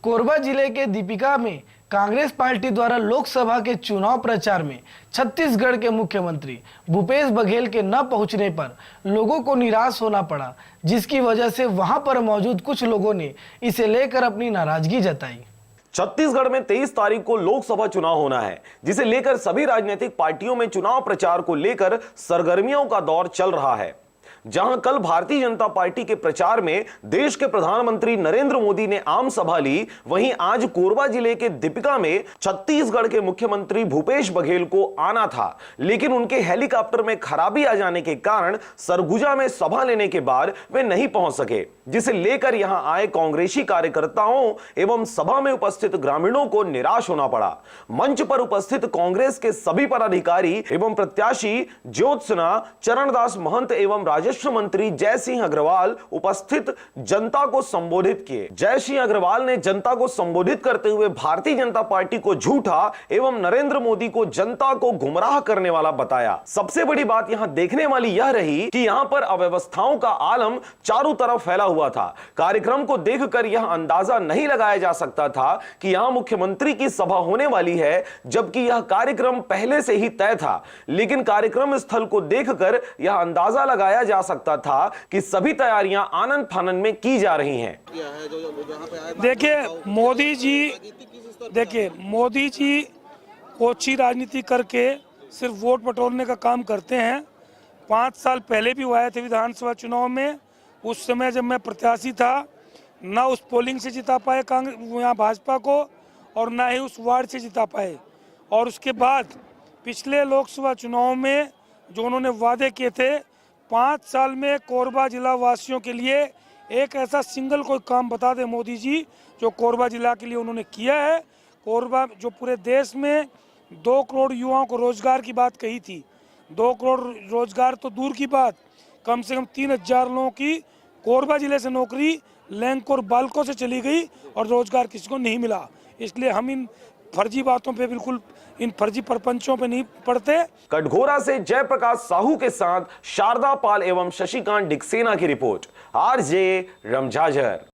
कोरबा जिले के दीपिका में कांग्रेस पार्टी द्वारा लोकसभा के चुनाव प्रचार में छत्तीसगढ़ के मुख्यमंत्री भूपेश बघेल के न पहुंचने पर लोगों को निराश होना पड़ा, जिसकी वजह से वहां पर मौजूद कुछ लोगों ने इसे लेकर अपनी नाराजगी जताई। छत्तीसगढ़ में 23 तारीख को लोकसभा चुनाव होना है, जिसे लेकर सभी राजनीतिक पार्टियों में चुनाव प्रचार को लेकर सरगर्मियों का दौर चल रहा है। जहां कल भारतीय जनता पार्टी के प्रचार में देश के प्रधानमंत्री नरेंद्र मोदी ने आम सभा ली, वहीं आज कोरबा जिले के दीपिका में छत्तीसगढ़ के मुख्यमंत्री भूपेश बघेल को आना था, लेकिन उनके हेलीकॉप्टर में खराबी आ जाने के कारण सरगुजा में सभा लेने के बाद वे नहीं पहुंच सके, जिसे लेकर यहां आए कांग्रेसी कार्यकर्ताओं एवं सभा में उपस्थित ग्रामीणों को निराश होना पड़ा। मंच पर उपस्थित कांग्रेस के सभी पदाधिकारी एवं प्रत्याशी ज्योत्सना, चरणदास महंत एवं राजेश मंत्री जय सिंह अग्रवाल उपस्थित जनता को संबोधित किए। जय सिंह अग्रवाल ने जनता को संबोधित करते हुए भारतीय जनता पार्टी को झूठा एवं नरेंद्र मोदी को जनता को गुमराह करने वाला बताया। सबसे बड़ी बात यहां देखने वाली यह रही कि यहां पर अव्यवस्थाओं का आलम चारों तरफ फैला हुआ था। कार्यक्रम को देखकर यह अंदाजा नहीं लगाया जा सकता था कि यहां मुख्यमंत्री की सभा होने वाली है, जबकि यह कार्यक्रम पहले से ही तय था। लेकिन कार्यक्रम स्थल को देखकर यह अंदाजा लगाया जा सकता था कि सभी तैयारियां आनंद फानन में की जा रही हैं। देखिए मोदी जी ओछी राजनीति करके सिर्फ वोट बटोरने का काम करते हैं। 5 साल पहले भी वो आए थे विधानसभा चुनाव में। उस समय जब मैं प्रत्याशी था, ना उस पोलिंग से जिता पाए कांग्रेस यहाँ भाजपा को, और ना ही उस वार्ड से जिता पाए। और उसके बाद पिछले लोकसभा चुनाव में जो उन्होंने वादे किए थे, 5 साल में कोरबा जिला वासियों के लिए एक ऐसा सिंगल कोई काम बता दे मोदी जी जो कोरबा जिला के लिए उन्होंने किया है। कोरबा जो पूरे देश में 2 करोड़ युवाओं को रोजगार की बात कही थी, 2 करोड़ रोजगार तो दूर की बात, कम से कम 3000 लोगों की कोरबा जिले से नौकरी लैंक और बालकों से चली गई और रोजगार किसी को नहीं मिला। इसलिए हम इन फर्जी बातों पे, बिल्कुल इन फर्जी प्रपंचों पे नहीं पड़ते। कटघोरा से जयप्रकाश साहू के साथ शारदा पाल एवं शशिकांत डिक्सेना की रिपोर्ट, आरजे रमझाझर।